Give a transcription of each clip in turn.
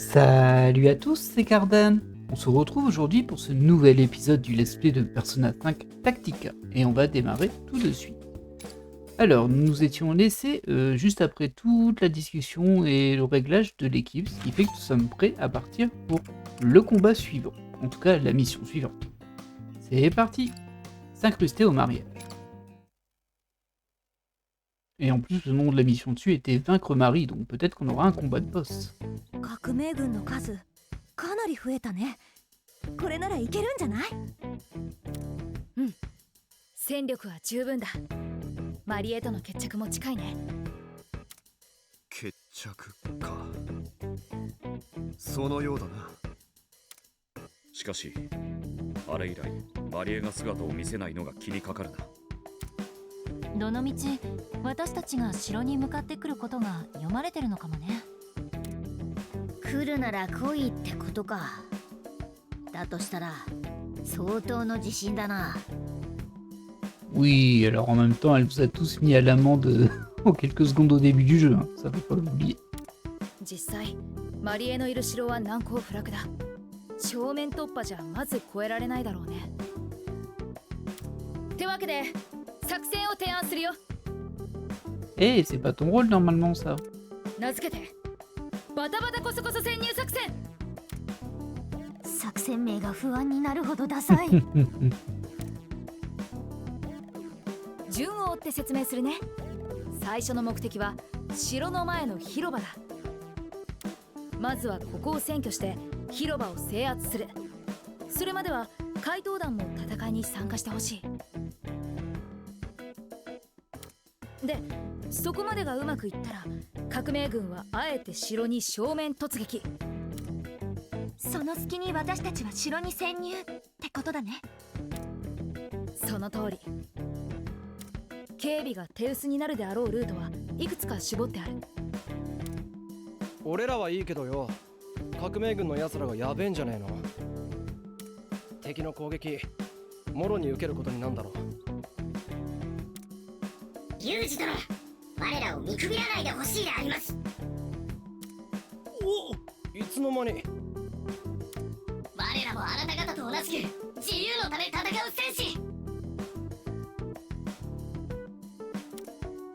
Salut à tous, c'est Cardan. On se retrouve aujourd'hui pour ce nouvel épisode du let's play de Persona 5 Tactica, et on va démarrer tout de suite. Alors, nous nous étions laissés juste après toute la discussion et le réglage de l'équipe, ce qui fait que nous sommes prêts à partir pour le combat suivant, en tout cas la mission suivante. C'est parti, s'incruster au mariage. Et en plus, le nom de la mission dessus était Vaincre Marie, donc peut-être qu'on aura un combat de boss. 革命軍の数かなり増えたね。これならいけるんじゃない？うん、戦力は十分だ。マリエとの決着も近いね。決着か。そのようだな。しかしあれ以来マリエが姿を見せないのが気にかかるな。どのみち私たちが城に向かってくることが読まれてるのかもね。来るなら来いってことか。だとしたら相当の自信だな。Oui, alors en même temps, elle vous a tous mis à l'amende en quelques secondes au début du jeu, hein. Ça faut pas l'oublier. 実際マリエのいる城は難攻不落だ。正面突破じゃまず越えられないだろうね。ってわけで作戦を提案するよ。Eh, c'est pas ton rôle normalement ça. 名付けてバタバタコソコソ潜入作戦。作戦名が不安になるほどダサい。順を追って説明するね。最初の目的は城の前の広場だ。まずはここを占拠して広場を制圧する。それまでは怪盗団も戦いに参加してほしい。で、そこまでがうまくいったら革命軍はあえて城に正面突撃。その隙に私たちは城に潜入ってことだね。その通り。警備が手薄になるであろうルートはいくつか絞ってある。俺らはいいけどよ、革命軍の奴らがやべえんじゃねえの。敵の攻撃もろに受けることになんだろう。ユージ殿、我らを見くびらないでほしいであります。お、いつの間に。我らもあなた方と同じく自由のため戦う戦士。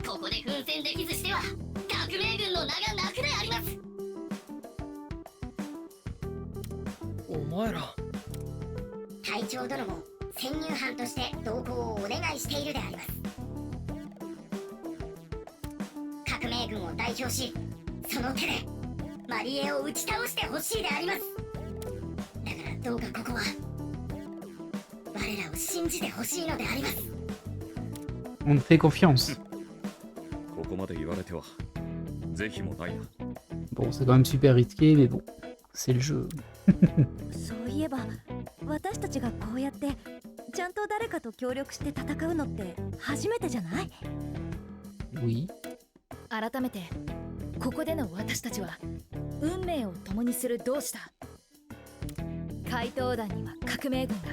ここで奮戦できずしては革命軍の名がなくであります。お前ら。隊長殿も潜入班として同行をお願いしているであります。革命軍を代表し、その手でマリエを打ち倒してほしいであります。だからどうかここは我らを信じてほしいのであります。On te fait confiance. ここまで言われては是非もないな。 Bon, c'est quand même super risqué, mais bon, c'est le jeu. そういえば私たちがこうやってちゃんと誰かと協力して戦うのって初めてじゃない？ Oui. 改めてここでの私たちは運命を共にする同志だ。怪盗団には革命軍が、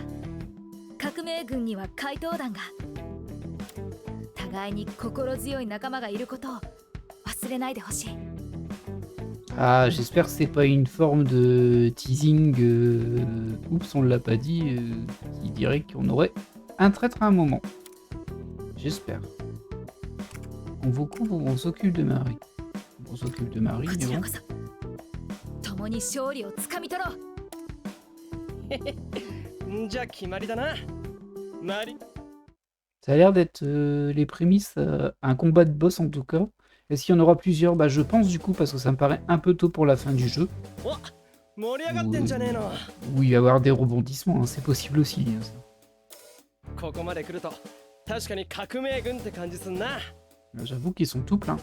革命軍には怪盗団が、互いに心強い仲間がいることを忘れないでほしい。 Ah, j'espère que c'est pas une forme de teasing. Oups, on l'a pas dit. Qui dirait qu'on aurait un traître à un moment. J'espère. On s'occupe de Marie. On s'occupe de Marie, こ mais ちら bon. こそ共に勝利をつかみ取ろう。んじゃ決まりだな。マリ。 Ça a l'air d'être les prémices à un combat de boss en tout cas. Est-ce qu'il y en aura plusieurs? Bah je pense du coup parce que ça me paraît un peu tôt pour la fin du jeu. お、盛り上がってんじゃねえの。Où il va y avoir des rebondissements, hein, c'est possible aussi. Hein, ça. ここまで来ると確かに革命軍って感じすんな。 J'avoue qu'ils sont tout pleins.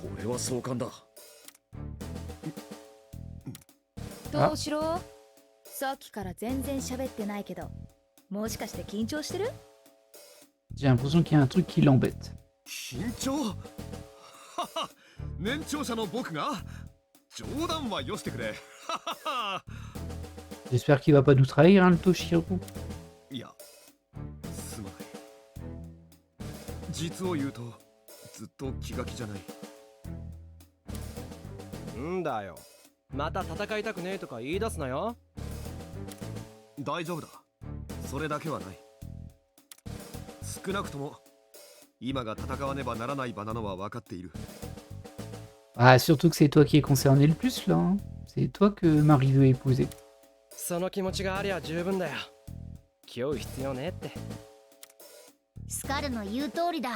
これは壮観だ。どうしろ？さっきから全然喋ってないけど、もしかして緊張してる？ J'ai l'impression qu'il y a un truc qui l'embête. 緊張はは、年長者の僕が冗談はよしてくれ。はは。 J'espère qu'il va pas nous trahir, hein, le Toshiro. いや、すまない。実を言うとずっと気が気じゃない。んだよ、また戦いたくねえとか言い出すなよ。大丈夫だ。それだけはない。少なくとも今が戦わねばならない場なのは分かっている。 Ah, surtout que c'est toi qui es concerné le plus là. Hein. C'est toi que Marie veut épouser. その気持ちがありゃ十分だよ。気負う必要ねえって。スカルの言う通りだ。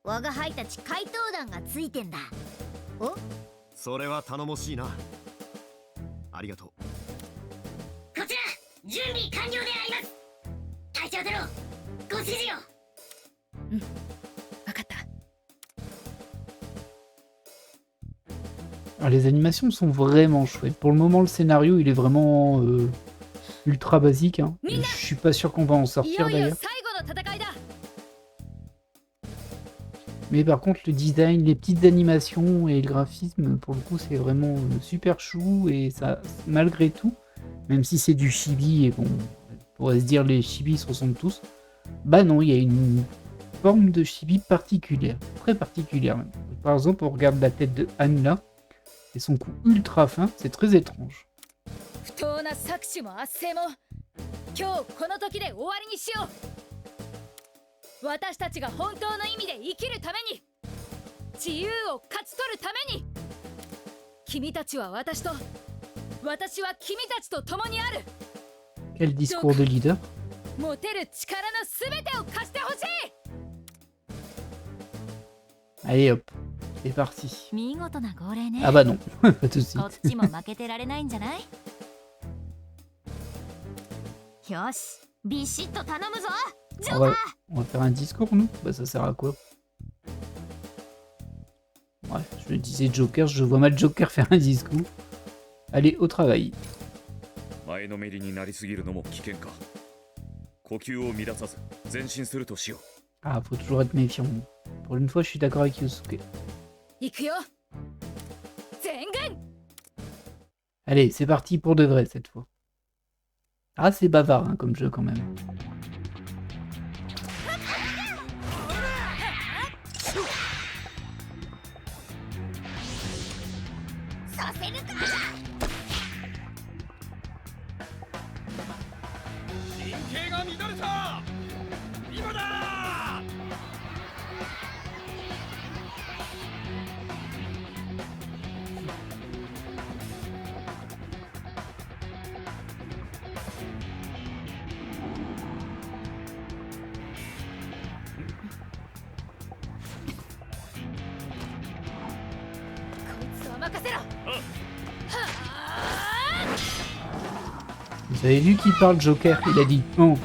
我が輩たち怪盗団がついてんだ。お、それは頼もしいな。ありがとう。こちら準備完了であります。隊長殿、ご指示を。分かった。 Alors, les animations sont vraiment chouettes. Pour le moment, le scénario, il est vraiment ultra basique. Hein. Je suis pas sûr qu'on va en sortir d'ailleurs. Mais par contre, le design, les petites animations et le graphisme, pour le coup, c'est vraiment super chou. Et ça, malgré tout, même si c'est du chibi, et bon, on pourrait se dire les chibis se ressemblent tous, bah non, il y a une forme de chibi particulière, très particulière même. Par exemple, on regarde la tête de Anne là, et son coup ultra fin, c'est très étrange. 不当な搾取も圧政も今日この時で終わりにしよう。私たちが本当の意味で生きるために、自由を勝ち取るために、君たちは私と、私は君たちと共にある。 Quel discours de leader. 持てる力のすべてを貸してほしい。 Allez hop, c'est parti. 見事な号令ね。 Ah bah non, pas tout de こ suite. っちも負けてられないんじゃない？よし、ビシッと頼むぞ、ジョーカー。 On va faire un discours, nous? Bah ça sert à quoi? Ouais, je me disais Joker, je vois mal Joker faire un discours. Allez, au travail. 前のめりになりすぎるのも危険か。呼吸を乱さず前進するとしよう。 Ah, faut toujours être méfiant. Pour une fois, je suis d'accord avec Yosuke. 行くよ。全軍。 Allez, c'est parti pour de vrai cette fois. Ah, c'est bavard hein, comme jeu quand même. Vous avez vu qu'il parle Joker? Il a dit non.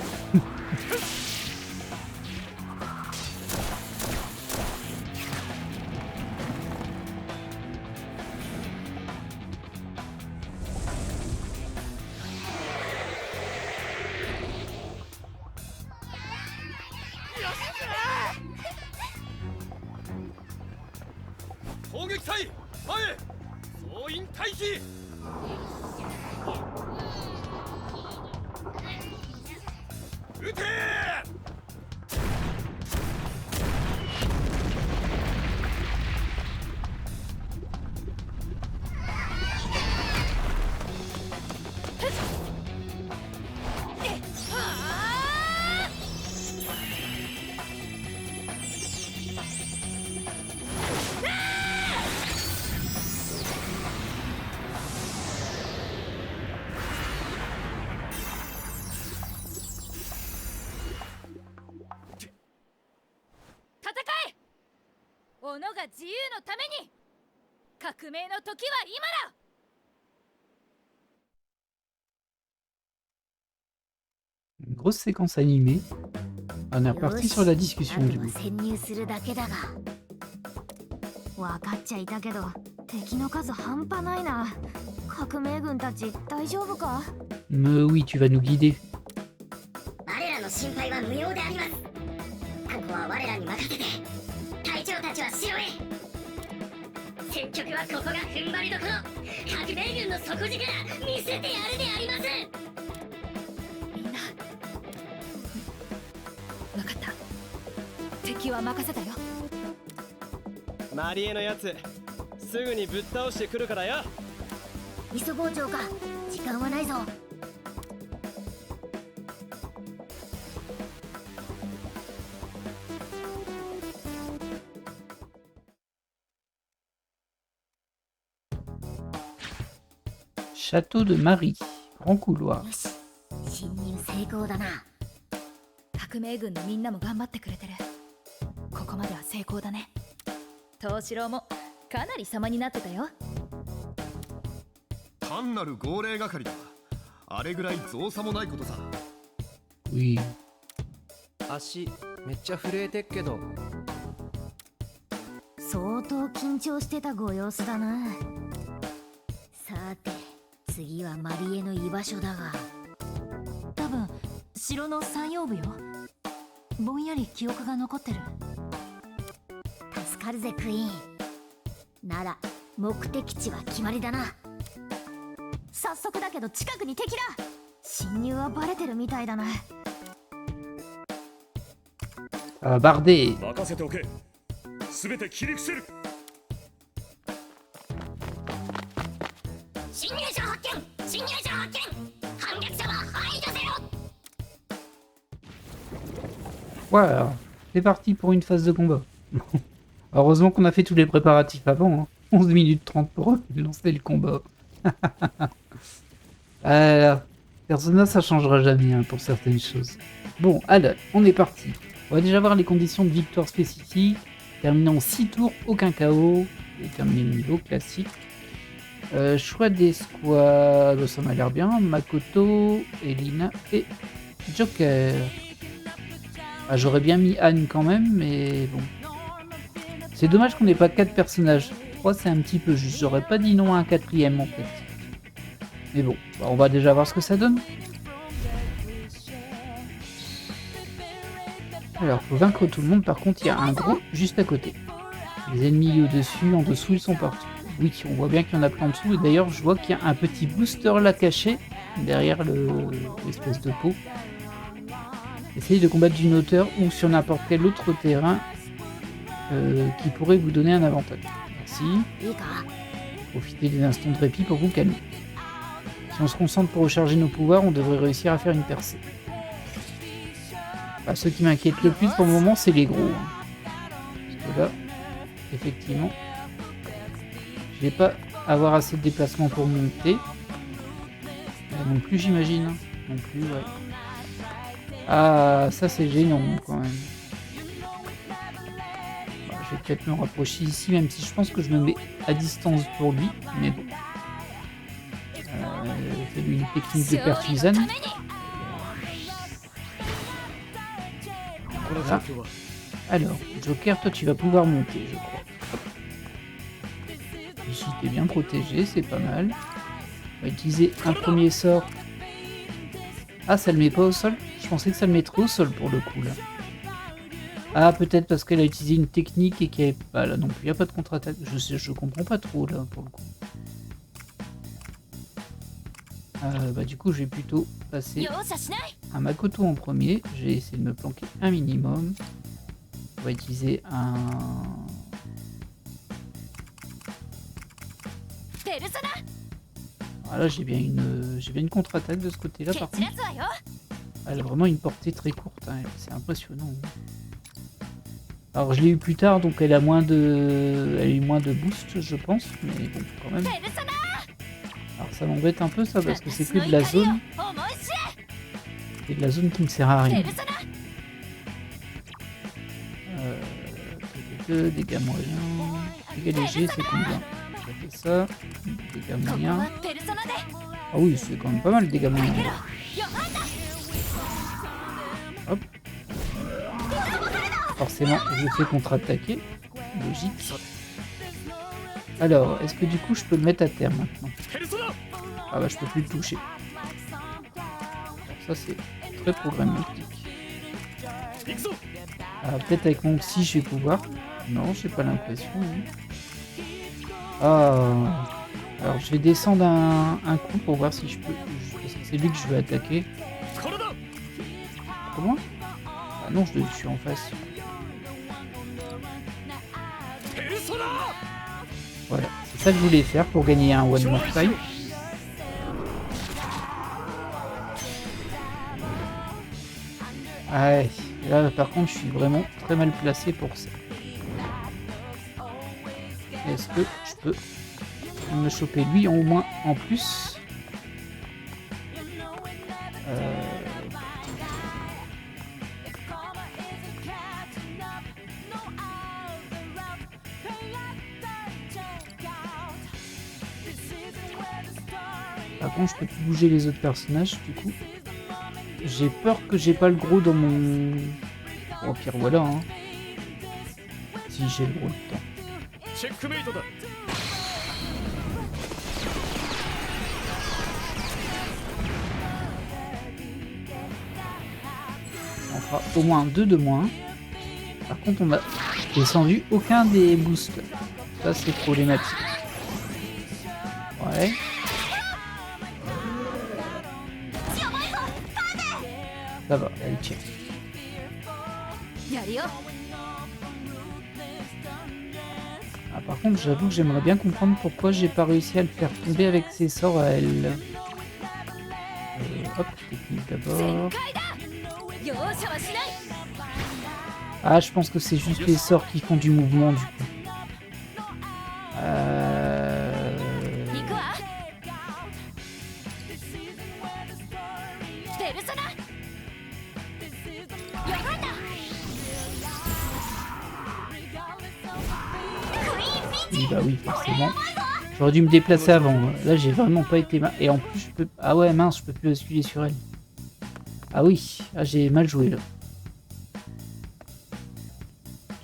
Une grosse séquence animée. On est reparti sur la discussion du coup. 分かっちゃいたけど、敵の数半端ないな。革命軍たち大丈夫か？ Oui, tu vas nous guider. 我らの心配は無用であります。ここは我らに任せて、隊長たちは城へ。結局はここが踏ん張りどころ。革命軍の底力見せてやるであります。みんな、分かった。敵は任せたよ。マリエのやつすぐにぶっ倒してくるからよ。急ごう長官、時間はないぞ。Château de Marie. Grand couloir. よし、侵入成功だな。革命軍のみんなも頑張ってくれてる。ここまでは成功だね。藤四郎もかなり様になってたよ。単なる号令係だ。あれぐらい造作もないことさ。 Oui. 足めっちゃ震えてっけど。相当緊張してたご様子だな。さて、次はマリエの居場所だが。多分城の山陽部よ。ぼんやり記憶が残ってる。助かるぜクイーン。なら目的地は決まりだな。早速だけど近くに敵だ。侵入はバレてるみたいだな。Ah, bardé. 任せておけ。すべて切り伏せる。侵入者発見、侵入者発見。反逆者は排除せよ。 Voilà. C'est parti pour une phase de combat. Heureusement qu'on a fait tous les préparatifs avant. Hein. 11 minutes 30 pour lancer le combat. Persona, ça changera jamais hein, pour certaines choses. Bon, alors, on est parti. On va déjà voir les conditions de victoire spécifiques. Terminer en 6 tours, aucun KO. Et terminer le niveau classique. Choix des squads, ça m'a l'air bien. Makoto, Elina et Joker. Ah, j'aurais bien mis Anne quand même, mais bon. C'est dommage qu'on n'ait pas 4 personnages. 3 c'est un petit peu juste. J'aurais pas dit non à un 4ème en fait. Mais bon, bah, on va déjà voir ce que ça donne. Alors, faut vaincre tout le monde. Par contre, il y a un gros juste à côté. Les ennemis au-dessus, en dessous, ils sont partout. Oui, on voit bien qu'il y en a plein en dessous. Et d'ailleurs, je vois qu'il y a un petit booster là caché derrière l'espèce de pot. Essayez de combattre d'une hauteur ou sur n'importe quel autre terrain qui pourrait vous donner un avantage. Merci. いいか。 Profitez des instants de répit pour vous calmer. Si on se concentre pour recharger nos pouvoirs, on devrait réussir à faire une percée. Bah, ce qui m'inquiète le plus pour le moment, c'est les gros. Hein. Parce que là, effectivement, je vais pas avoir assez de déplacement pour monter. Non plus, j'imagine. Hein. Non plus, ouais. Ah, ça c'est gênant quand même. Bah, je vais peut-être me rapprocher ici, même si je pense que je me mets à distance pour lui. Mais bon. C'est une technique de pertusane. Voilà. Alors, Joker, toi tu vas pouvoir monter, je crois. Hop. Ici t'es bien protégé, c'est pas mal. On va utiliser un premier sort. Ah, ça le met pas au sol? Je pensais que ça le mettrait au sol pour le coup là. Ah, peut-être parce qu'elle a utilisé une technique et qu'il n'y avait pas là non plus. Il n'y a pas de contre-attaque. Je comprends pas trop là pour le coup. Bah du coup je vais plutôt passer à Makoto en premier. Je vais essayer de me planquer un minimum. On va utiliser un... Voilà, j'ai bien une contre-attaque de ce côté-là par contre. Elle a vraiment une portée très courte, hein. C'est impressionnant. Alors je l'ai eu plus tard, donc elle a eu moins de boost, je pense, mais bon, quand même. Alors ça m'embête un peu ça, parce que c'est que de la zone. C'est de la zone qui ne sert à rien. Dégâts moyens. Dégâts légers, c'est combien? Ça fait ça. Dégâts moyens. Ah oui, c'est quand même pas mal les dégâts moyens. Hop. Forcément, je le fais contre-attaquer. Logique. Alors, est-ce que du coup je peux le mettre à terre maintenant? Ah bah je peux plus le toucher. Alors, ça c'est très problématique. Ah, peut-être avec mon psy je vais pouvoir. Non, j'ai pas l'impression. Hein. Ah. Alors je vais descendre un coup pour voir si je peux. C'est lui que je veux attaquer. Trop loin? Ah non, je suis en face. Voilà, c'est ça que je voulais faire pour gagner un One More Time. Ouais, là par contre je suis vraiment très mal placé pour ça. Est-ce que je peux me choper lui au moins en plus? Par contre je peux plus bouger les autres personnages du coup. J'ai peur que j'ai pas le gros dans mon... Bon, au pire voilà hein. Si j'ai le gros dedans. チェックメイトだ。 On fera au moins 2 de moins. Par contre, on a descendu aucun des boosters. Ça, c'est problématique. Ouais. Ça va, elle tient. やるよ Ah, par contre, j'avoue que j'aimerais bien comprendre pourquoi j'ai pas réussi à le faire tomber avec ses sorts à elle. Hop, technique d'abord. 容赦はしない Ah, je pense que c'est juste les sorts qui font du mouvement du coup. 行くわペルソナよかった Oui, bah oui, forcément. J'aurais dû me déplacer avant. Là, j'ai vraiment pas été mal. Et en plus, je peux... Ah ouais, mince, je peux plus basculer sur elle. Ah oui, ah, j'ai mal joué là.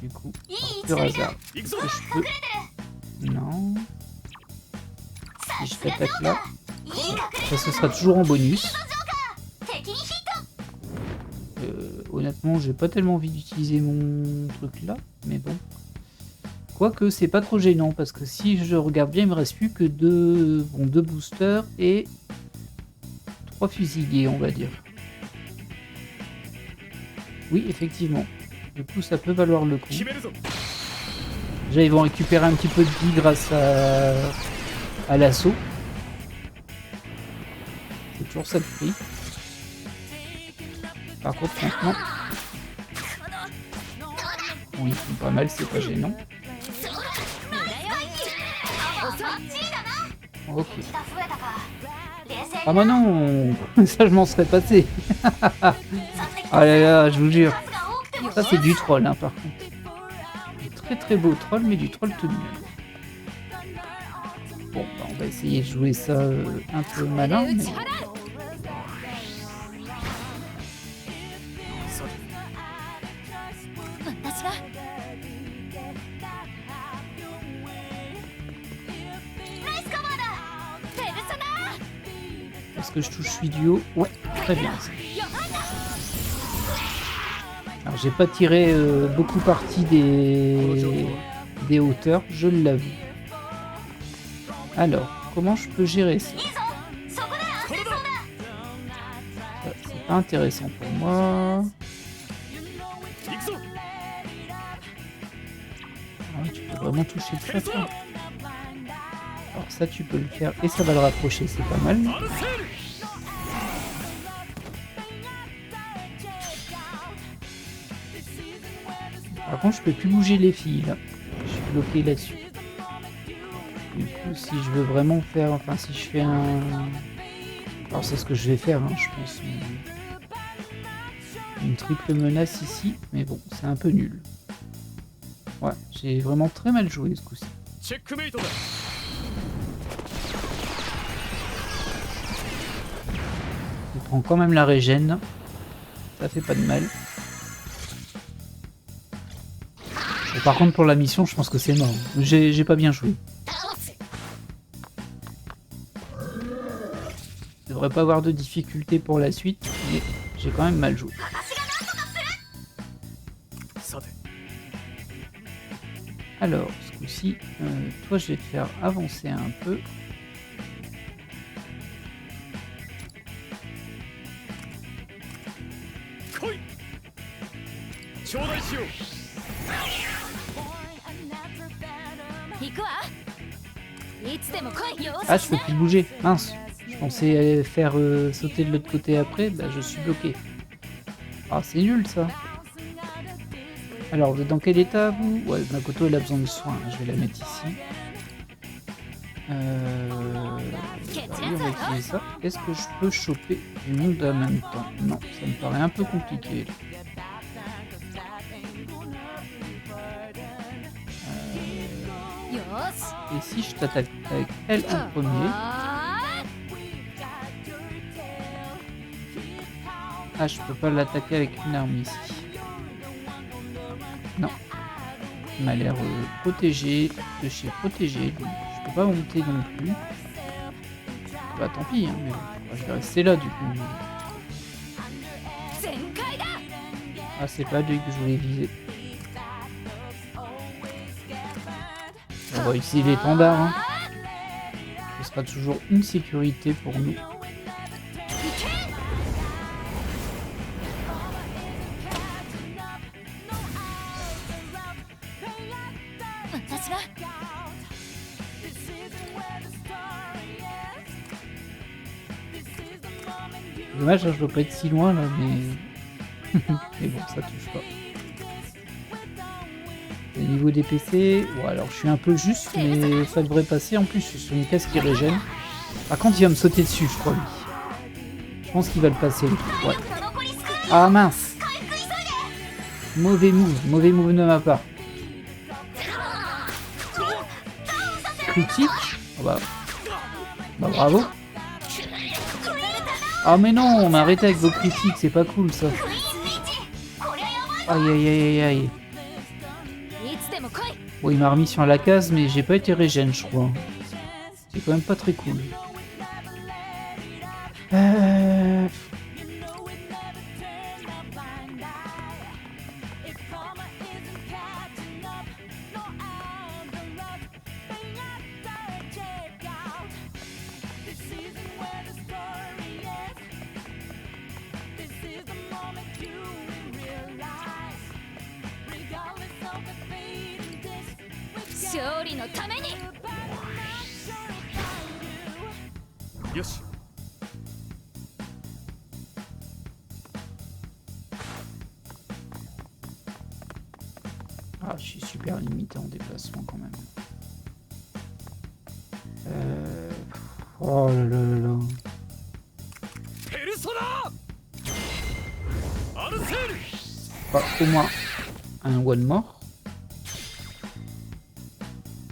Du coup, par pur hasard. Est-ce que je peux... Non. Si je t'attaque là, ça ce sera toujours en bonus. Honnêtement, j'ai pas tellement envie d'utiliser mon truc là, mais bon. Quoique c'est pas trop gênant parce que si je regarde bien, il me reste plus que deux boosters et 3 fusiliers, on va dire. Oui, effectivement. Du coup, ça peut valoir le coup. Déjà, ils vont récupérer un petit peu de vie grâce à l'assaut. C'est toujours ça de prix. Par contre, maintenant... Oui, ils sont pas mal, c'est pas gênant. Ok. Ah bah non, ça je m'en serais passé. Ah là là, je vous jure. Ça c'est du troll hein, par contre. Très très beau troll, mais du troll tout de même. Bon, bah, on va essayer de jouer ça un peu malin. Mais... 私が Est-ce que je touche celui du haut? Ouais, très bien. Alors j'ai pas tiré beaucoup parti des hauteurs, je l'avoue. Alors, comment je peux gérer ça? Ça, c'est pas intéressant pour moi. Ah, tu peux vraiment toucher le plafond. Alors ça tu peux le faire et ça va le rapprocher, c'est pas mal. Par contre je peux plus bouger les filles là. Je suis bloqué là-dessus. Du coup si je veux vraiment faire, enfin si je fais un... Alors c'est ce que je vais faire hein, je pense. Une triple menace ici, mais bon c'est un peu nul. Ouais, j'ai vraiment très mal joué ce coup-ci. Il prend quand même la régène. Ça fait pas de mal. Et par contre pour la mission je pense que c'est mort. J'ai pas bien joué. Je devrais pas avoir de difficulté pour la suite, mais j'ai quand même mal joué. Alors, ce coup-ci, toi je vais te faire avancer un peu. 行くわ。いつでも来いよ。 Ah, je peux plus bouger. Mince. Je pensais faire sauter de l'autre côté après. Bah, je suis bloqué. Ah, c'est nul ça. Alors, vous êtes dans quel état vous? Ouais, Makoto elle a besoin de soins. Je vais la mettre ici. Oui, on va utiliser ça. Est-ce que je peux choper du monde en même temps? Non, ça me paraît un peu compliqué. Et si je t'attaque avec elle en premier? Ah, je peux pas l'attaquer avec une arme ici. Non. Il m'a l'air protégé, de chez protégé, donc je peux pas monter non plus. Bah tant pis, hein, mais bon, je vais rester là du coup. Ah, c'est pas lui que je voulais viser. On va utiliser l'étendard. Hein. Ce sera toujours une sécurité pour nous. Dommage, hein, je dois pas être si loin là, mais... mais bon, ça touche pas. Au niveau des PC, ouais, alors je suis un peu juste, mais ça devrait passer. En plus, je suis sur une caisse qui régène. Par contre, il va me sauter dessus, je crois, lui. Je pense qu'il va le passer, le truc, ouais. Ah mince! Mauvais move de ma part. Critique? Oh bah bravo. Ah mais non, on m'a arrêté avec vos critiques, c'est pas cool ça. Aïe aïe aïe aïe aïe. Bon, il m'a remis sur la case, mais j'ai pas été régène, je crois. C'est quand même pas très cool. Yoshi. Ah, je suis super limité en déplacement quand même. Oh là là là là. Bah, au moins un one more.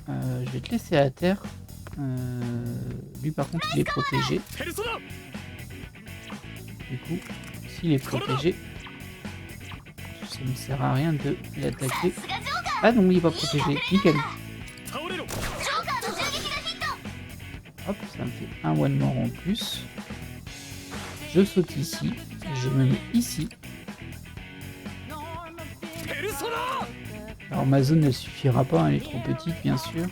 Je vais te laisser à terre. Lui par contre il est protégé. Du coup, s'il est protégé, ça ne sert à rien de l'attaquer. Ah non, il est pas protégé. Nickel. Hop, ça me fait un one more en plus. Je saute ici. Je me mets ici. Alors ma zone ne suffira pas, elle est trop petite bien sûr.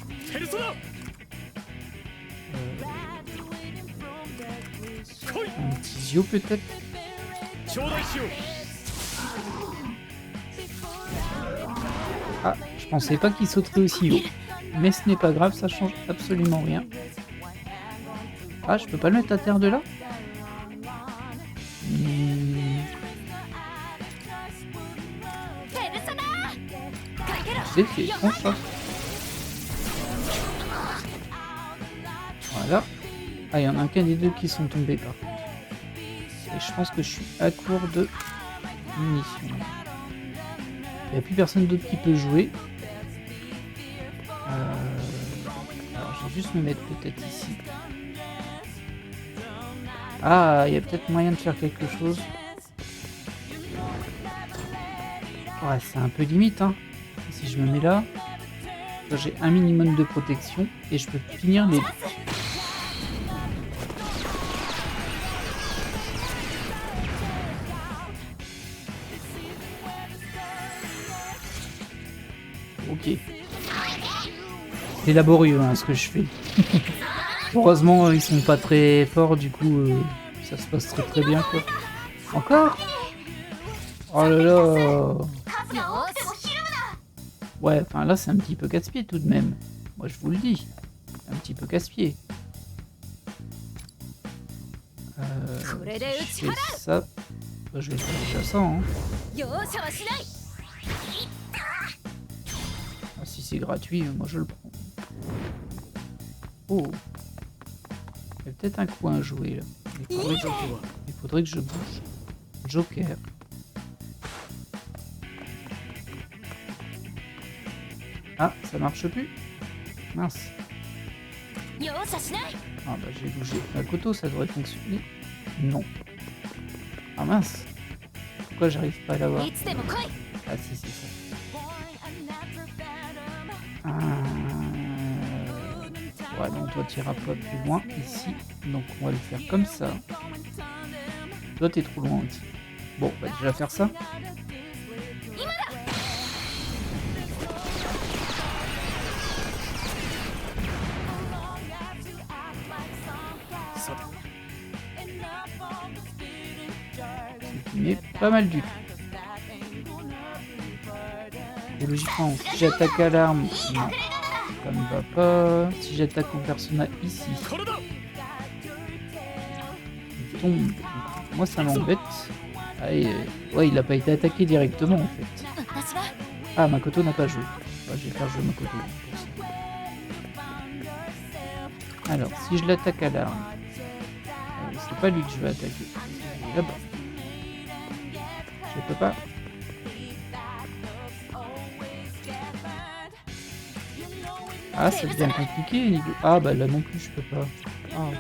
Un petit Zio peut-être. Ah, je pensais pas qu'il sauterait aussi haut. Mais ce n'est pas grave, ça change absolument rien. Ah, je peux pas le mettre à terre de là? C'est étrange ça. Voilà. Ah, il y en a qu'un des deux qui sont tombés par contre. Et je pense que je suis à court de munitions. Il n'y a plus personne d'autre qui peut jouer. Alors je vais juste me mettre peut-être ici. Ah, il y a peut-être moyen de faire quelque chose. Ouais, c'est un peu limite, hein. Si je me mets là, j'ai un minimum de protection et je peux finir les... Ok. C'est laborieux hein, ce que je fais. Heureusement ils sont pas très forts, du coup ça se passe très très bien quoi. Encore? Oh là là. Ouais, enfin là c'est un petit peu casse-pied tout de même. Moi je vous le dis. Un petit peu casse-pied. Si je fais ça, bah, je vais faire déjà ça. Hein. 容赦はしない。 Ah, si c'est gratuit, moi je le prends. Oh. Il y a peut-être un coin à jouer là. Il faudrait que je bouge. Joker. Ah, ça marche plus. Mince. 容赦しない。 Ah bah j'ai bougé. Makoto, ça devrait fonctionner. Non. Ah mince. Pourquoi j'arrive pas à l'avoir? いつでも来い。 Ah si, c'est ça. Ouais, non, toi t'iras pas plus loin ici. Donc on va le faire comme ça. Toi t'es trop loin aussi. Bon, on va déjà faire ça. Mais pas mal du tout. Et logiquement, si j'attaque à l'arme, non, ça ne va pas. Si j'attaque en persona ici, il tombe. Donc, moi ça m'embête. Ah, ouais, il n'a pas été attaqué directement en fait. Ah, Makoto n'a pas joué. Bah, je vais faire jouer Makoto. Pour ça. Alors, si je l'attaque à l'arme, c'est pas lui que je vais attaquer. Il est là-bas. Je peux pas. Ah, ça devient compliqué niveau. Ah, bah là non plus, je peux pas. Ah.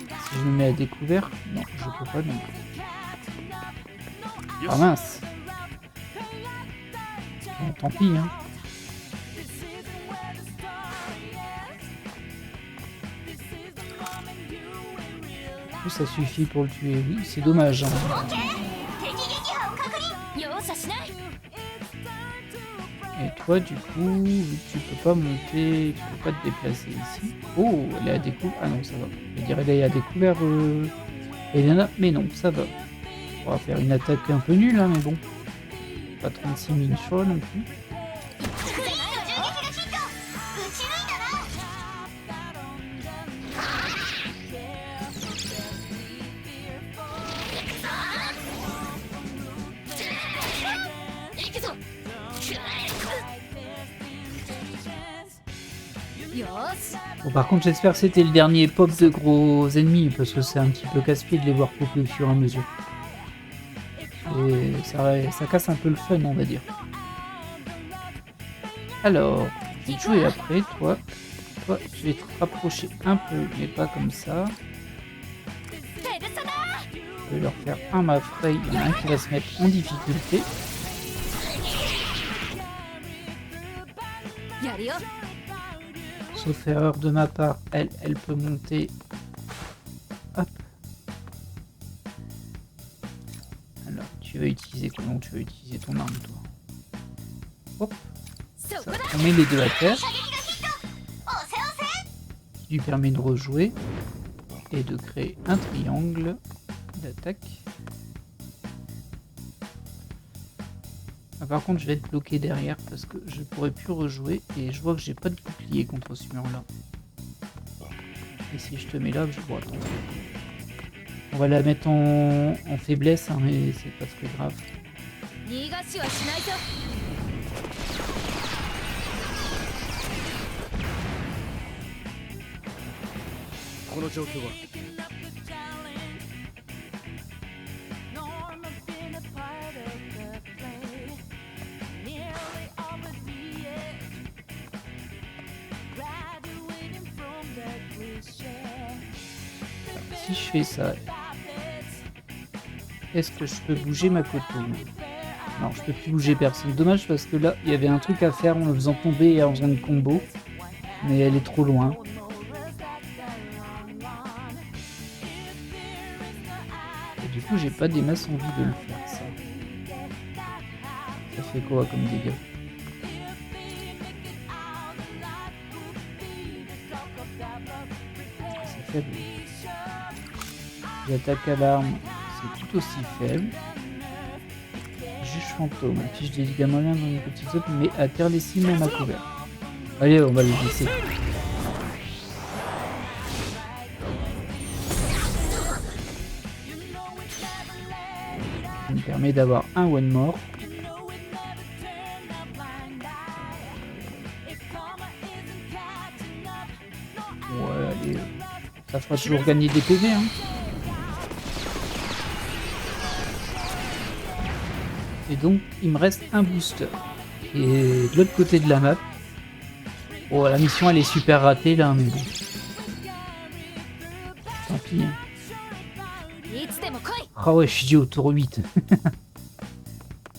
Si je me mets à découvert, non, je peux pas non plus. Ah mince. Bon, tant pis, hein. Ça suffit pour le tuer, oui, c'est dommage. Hein. 容赦しない。 Et toi, du coup, tu peux pas monter, tu peux pas te déplacer ici. Oh, elle est à découvert. Ah non, ça va. Je dirais elle est à découvert. Elena, mais non, ça va. On va faire une attaque un peu nulle, hein, mais bon. Pas 36 000 choix non plus. Bon, par contre, j'espère que c'était le dernier pop de gros ennemis, parce que c'est un petit peu casse-pied de les voir popper au fur et à mesure. Et ça casse un peu le fun, on va dire. Alors, je vais te jouer après, toi. Toi, je vais te rapprocher un peu, mais pas comme ça. Je vais leur faire un Mafrey, il y en a un qui va se mettre en difficulté. やるよ。 Sauf erreur de ma part, elle peut monter. Hop. Alors, tu vas utiliser comment? Tu vas utiliser ton arme, toi. Hop. Ça, on met les deux à terre. Qui lui permet de rejouer. Et de créer un triangle d'attaque. Ah, par contre, je vais être bloqué derrière parce que je pourrais plus rejouer et je vois que j'ai pas de bouclier contre ce mur-là. Et si je te mets là, je vois. Attends. On va la mettre en faiblesse, hein, mais c'est pas très grave. 逃がしはしないぞ。 この状況は Si je fais ça, est-ce que je peux bouger Makoto? Non, je peux plus bouger personne. Dommage parce que là, il y avait un truc à faire en le faisant tomber et en faisant une combo. Mais elle est trop loin. Et du coup, j'ai pas des masses envie de le faire, ça. Ça fait quoi comme dégâts? C'est faible. J'attaque à l'arme, c'est tout aussi faible. Juge fantôme, affiche des dégâts moyens dans une petite zone, mais à terre les cibles même à couvert. Allez, on va le laisser. Ça me permet d'avoir un one more. Ouais, allez. Ça fera toujours gagner des PV, hein. Et donc, il me reste un booster. Et de l'autre côté de la map. Oh, la mission, elle est super ratée, là, mais bon. Tant pis. Hein. いつでも来い。 Ah ouais, je suis dit au tour 8.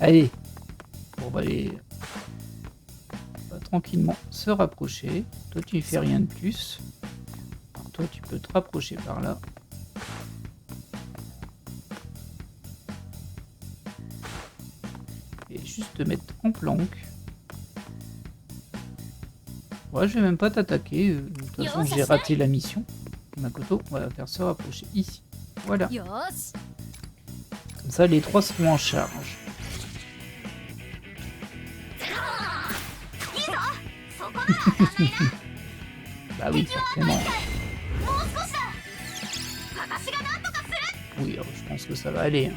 Allez. Bon, bah, allez. On va tranquillement se rapprocher. Toi, tu fais rien de plus. Alors, toi, tu peux te rapprocher par là. Et juste te mettre en planque. Ouais, je vais même pas t'attaquer. De toute façon, j'ai raté la mission. Makoto, on va la faire se rapprocher ici. Voilà. よーし。 Comme ça, les trois seront en charge. Bah oui, forcément. Oui, alors, je pense que ça va aller. Hein.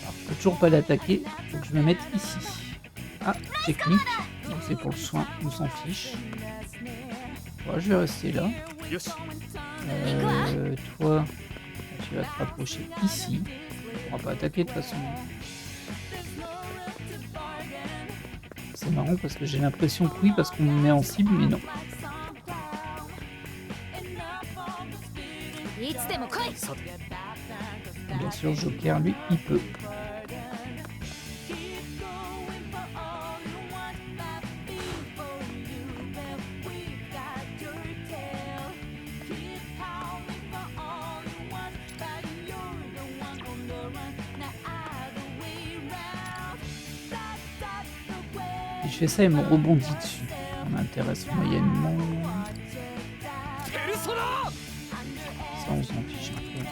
Alors, je peux toujours pas l'attaquer. Faut que je me mette ici. Ah, technique. Donc, c'est pour le soin, on s'en fiche. Ouais, je vais rester là. よし Toi, tu vas te rapprocher ici. On va pas attaquer de toute façon. C'est marrant parce que j'ai l'impression que oui, parce qu'on me met en cible, mais non. いつでも来い。 Bien sûr, Joker, lui, il peut. Si je fais ça, il me rebondit dessus. Ça m'intéresse moyennement. Ça, on s'en fiche un peu.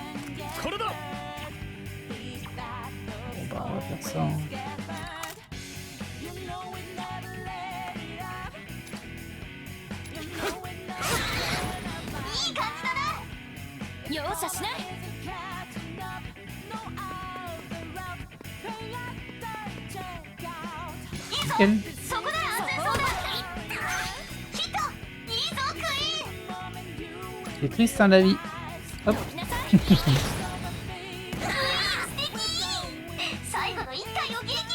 これだ Bon, bah, on va faire ça. Hein. 容赦しない。 Nickel. そこだ安全そうだヒットいいぞクイーン C'est triste, hein, la vie. Hop. 素敵最後の一回を撃破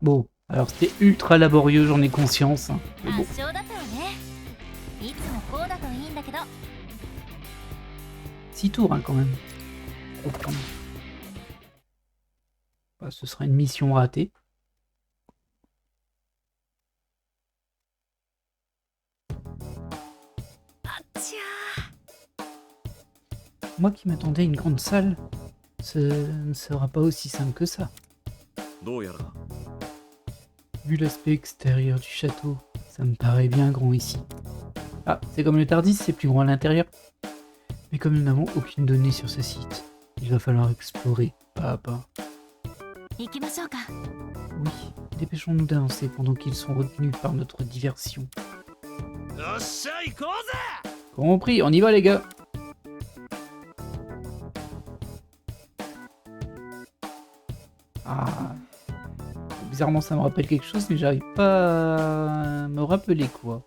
Bon, alors c'était ultra laborieux, j'en ai conscience. Hein. Mais bon. 圧勝だったわね。いつもこうだといいんだけど。 6 tours, hein, quand même. Faut prendre. Bah, ce sera une mission ratée. Moi qui m'attendais à une grande salle, ce ne sera pas aussi simple que ça. どうやら Vu l'aspect extérieur du château, ça me paraît bien grand ici. Ah, c'est comme le Tardis, c'est plus grand à l'intérieur. Mais comme nous n'avons aucune donnée sur ce site, il va falloir explorer pas à pas. 行きましょうか。 Oui, dépêchons-nous d'avancer pendant qu'ils sont retenus par notre diversion. よっしゃ行こうぜ Compris, on y va les gars. Ah, bizarrement ça me rappelle quelque chose, mais j'arrive pas à me rappeler quoi.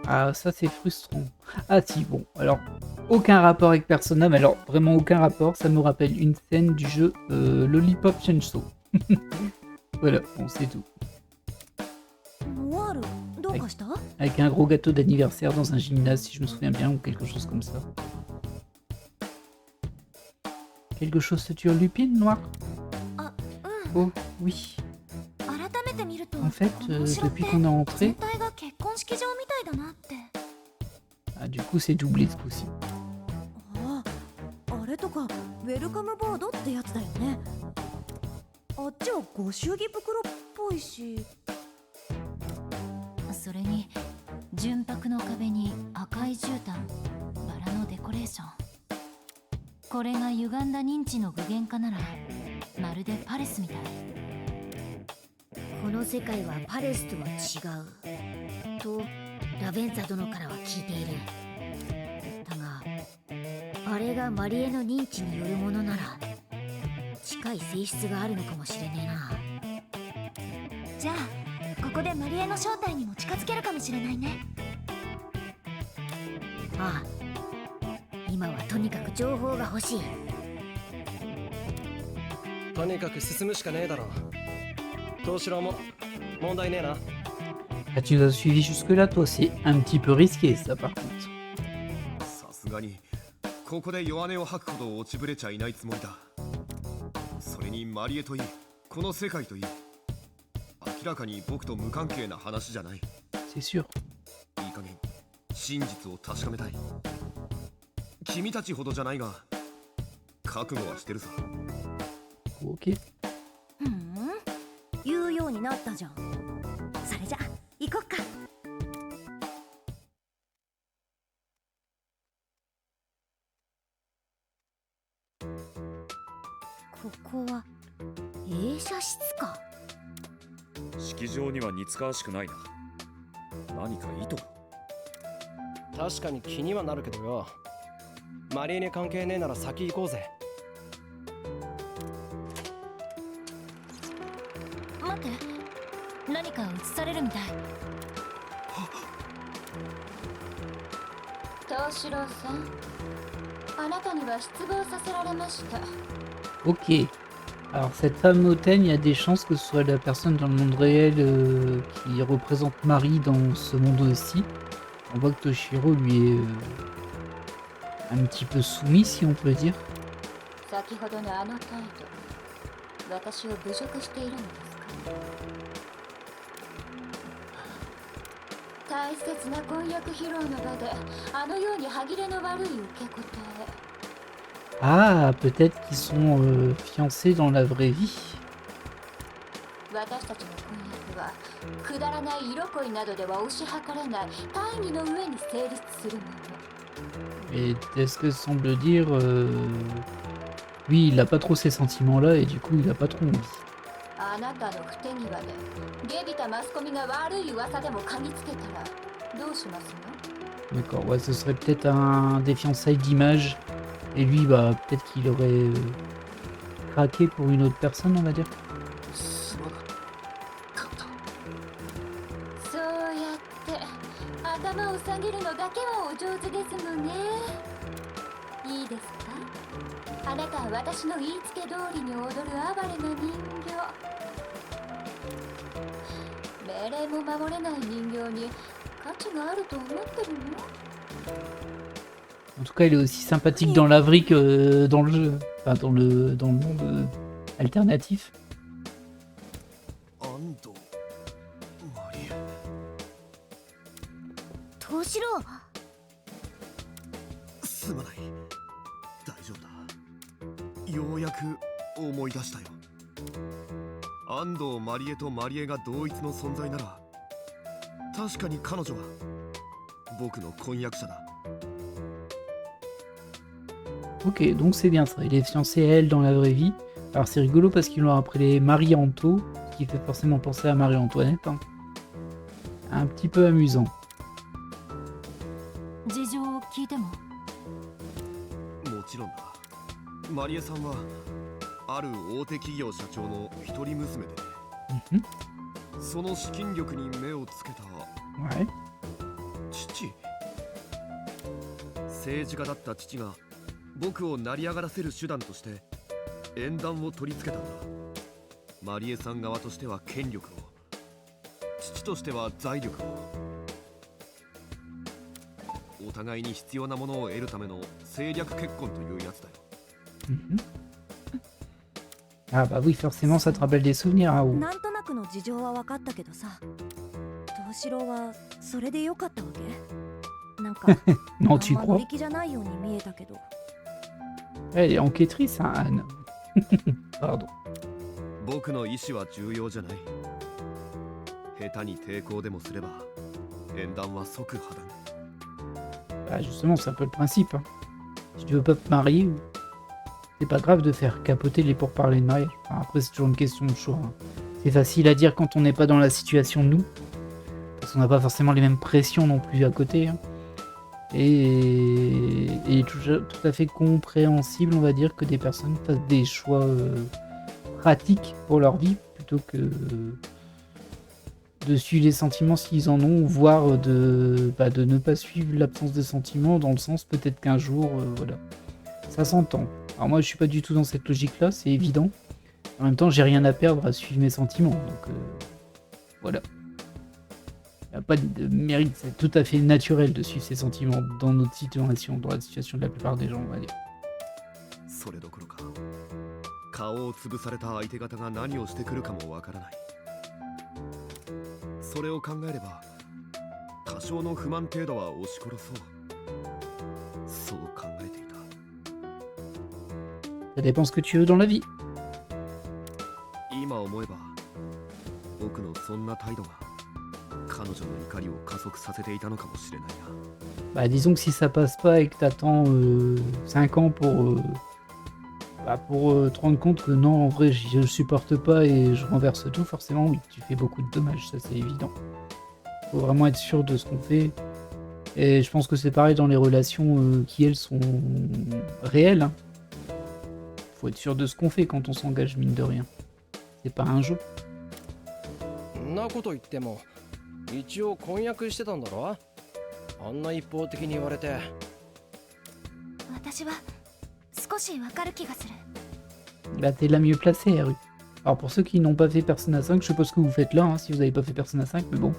Ah, ça c'est frustrant. Ah si, bon, alors, aucun rapport avec Persona, mais alors vraiment aucun rapport, ça me rappelle une scène du jeu Lollipop Chainsaw. Voilà, bon c'est tout. モアル、どうかした？ Avec un gros gâteau d'anniversaire dans un gymnase, si je me souviens bien, ou quelque chose comme ça. Quelque chose te turlupine, Noir? Ah, Oh, oui. 改めて見ると、 En fait, この城って depuis qu'on est entré, 全体が結婚式場みたいだなって。 ah, du coup c'est doublé ce coup-ci. ああ、あれとかウェルカムボードってやつだよね。あっちはご祝儀袋っぽいし。それに純白の壁に赤い絨毯、バラのデコレーション。これが歪んだ認知の具現化ならまるでパレスみたい。この世界はパレスとは違うとラベンザ殿からは聞いている。だがあれがマリエの認知によるものなら近い性質があるのかもしれねえな。じゃあここでマリエの正体にも近づけるかもしれないね。ああ、今はとにかく情報が欲しい。とにかく進むしかねえだろ。東四郎も問題ねえな。 Ah, tu nous as suivi jusque-là, toi, c'est un petit peu risqué, ça, par contre. さすがにここで弱音を吐くほど落ちぶれちゃいないつもりだ。それにマリエといいこの世界といい明らかに僕と無関係な話じゃない。 C'est sûr. いい加減真実を確かめたい。君たちほどじゃないが覚悟はしてるさ。 Ok. ふん、言うようになったじゃん。それじゃ行こっか。ここは映写室か。式場には似つかわしくないな。何か意図が。確かに気にはなるけどよ。マリエに関係ねえなら先行こうぜ。待って、何か映されるみたい。東四郎さん、あなたには失望させられました。 Ok. Alors, cette femme hautaine, il y a des chances que ce soit la personne dans le monde réel qui représente Marie dans ce monde-ci. On voit que Toshiro lui est un petit peu soumis, si on peut dire. 先ほどのあの態度、私を侮辱しているのですか。大切な婚約披露の場であのように歯切れの悪い受け答え。 Ah, peut-être qu'ils sont fiancés dans la vraie vie. 私たちの婚約はくだらない色恋などでは推し量れない大義の上に成立するもの。 Et est-ce que semble dire... Lui, il a pas trop ces sentiments-là et du coup, il a pas trop envie. あなたの不手際でゲビたマスコミが悪い噂でも嗅ぎつけたらどうしますの？ D'accord, ouais, ce serait peut-être des fiançailles d'image. Et lui, bah, peut-être qu'il aurait craqué pour une autre personne, on va dire. すまなかった。そうやって頭を下げるのだけはお上手ですのね。いいですか？あなたは私の言いつけ通りに踊る哀れな人形。命令も守れない人形に価値があると思ってるの？ En tout cas, il est aussi sympathique dans la vraie que dans le jeu. Enfin, dans le monde alternatif. 安藤マリエ。東四郎、すまない。大丈夫だ。ようやく思い出したよ。安藤マリエとマリエが同一の存在なら確かに彼女は僕の婚約者だ。 Ok, donc c'est bien ça. Il est fiancé à elle dans la vraie vie. Alors c'est rigolo parce qu'ils l'ont appelé Marie-Anto, ce qui fait forcément penser à Marie-Antoinette. Hein. Un petit peu amusant. 事情を聞いても。もちろんだ。マリエさんはある大手企業社長の一人娘でね。 Mhm. その資金力に目をつけた Ouais. 父。政治家だった父が僕を成り上がらせる手段として縁談を取り付けたんだ。マリエさん側としては権力を、父としては財力を。お互いに必要なものを得るための政略結婚というやつだよ。 Mhm. Ah bah oui, forcément ça te rappelle des souvenirs, hein. なんとなくの事情は分かったけどさ、東四郎はそれでよかったわけ？なんか Non, あ tu んま乗 crois? り気じゃないように見えたけど。 Elle est enquêtrice, hein, Anne. Pardon. 僕の意思は重要じゃない。下手に抵抗でもすれば縁談は即破談。 Bah justement, c'est un peu le principe. Hein. Si tu veux pas te marier, c'est pas grave de faire capoter les pourparlers de mariage. Enfin, après, c'est toujours une question de choix. Hein. C'est facile à dire quand on n'est pas dans la situation de nous. Parce qu'on n'a pas forcément les mêmes pressions non plus à côté. Hein. Et tout à fait compréhensible, on va dire, que des personnes fassent des choix pratiques pour leur vie plutôt que de suivre les sentiments s'ils en ont, voire de ne pas suivre l'absence de sentiments dans le sens peut-être qu'un jour, voilà. Ça s'entend. Alors moi je suis pas du tout dans cette logique-là, c'est évident. En même temps j'ai rien à perdre à suivre mes sentiments, donc voilà. Il n'y a pas de mérite, c'est tout à fait naturel de suivre ses sentiments dans notre situation, dans la situation de la plupart des gens, on va dire. それどころか顔を潰された相手方が何をしてくるかもわからない。それを考えれば多少の不満程度は押し殺そう。そう考えていた。 Ça dépend ce que tu veux dans la vie. 今思えば僕のそんな態度が彼女の怒りを加速させていたのかもしれないな。 Bah disons que si ça passe pas et que t'attends 5 ans pour te rendre compte que non, en vrai je supporte pas et je renverse tout, forcément oui, tu fais beaucoup de dommages, ça c'est évident. Faut vraiment être sûr de ce qu'on fait. Et je pense que c'est pareil dans les relations qui elles sont réelles. Hein. Faut être sûr de ce qu'on fait quand on s'engage, mine de rien. C'est pas un jeu. んなこと言っても一応婚約してたんだろ。あんな一方的に言われて。私は少しわかる気がする。 Bah t'es la mieux placée, Haru. Alors pour ceux qui n'ont pas fait Persona 5, je sais pas ce que vous faites là, hein, si vous avez pas fait Persona 5, mais bon.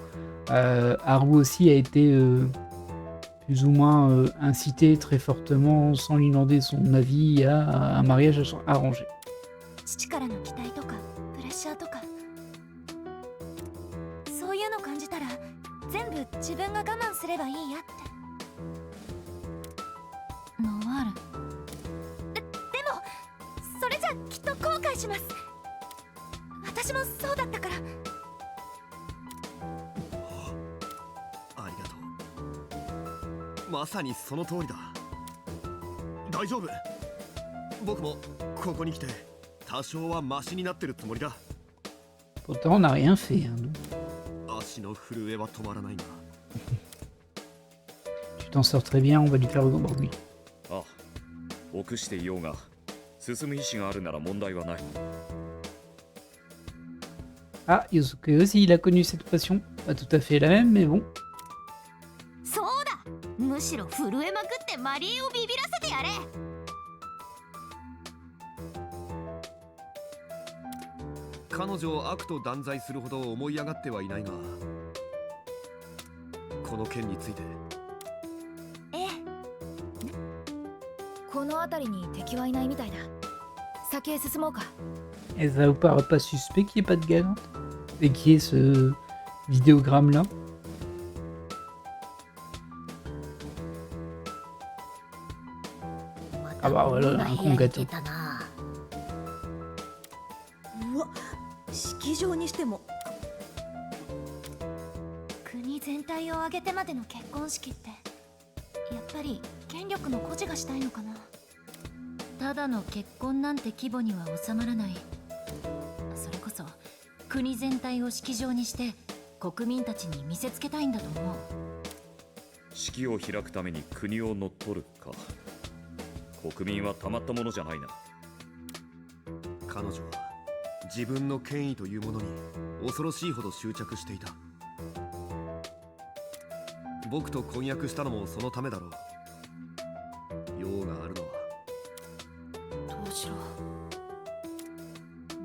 Haru aussi a été plus ou moins incité très fortement, sans lui demander son avis, à un mariage arrangé. 父からの期待とかプレッシャーとかそういうの感じたら全部自分が我慢すればいいやってノワールでもそれじゃきっと後悔します。私もそうだったから。ありがとう。まさにその通りだ。大丈夫。僕もここに来て多少はマシになってるつもりだ。 Pourtant on n'a rien fait. Hein, nous. 足の震えは止まらないな。 Tu t'en sors très bien, on va lui faire le grand bruit. ああ、臆していようが進む意志があるなら問題はない。 Ah, Yosuke aussi, il a connu cette passion. Pas tout à fait la même, mais bon. そうだ、むしろ震えまくってマリエをビビらせてやれ。彼女を悪と断罪するほど思い上がってはいないが、この件について。ええ。この辺りに敵はいないみたいだ。先へ進もうか。 Et ça vous paraît pas suspect qu'il n'y ait pas de galante? Et qu'il y ait ce vidéogramme là? Ah bah voilà, un con gâteau. うわ、式場にしても国全体を挙げてまでの結婚式ってやっぱり権力の誇示がしたいのかな。ただの結婚なんて規模には収まらない。それこそ国全体を式場にして国民たちに見せつけたいんだと思う。式を開くために国を乗っ取るか。国民はたまったものじゃないな。彼女は自分の権威というものに恐ろしいほど執着していた。僕と婚約したのもそのためだろう。用があるのは。どうしろ。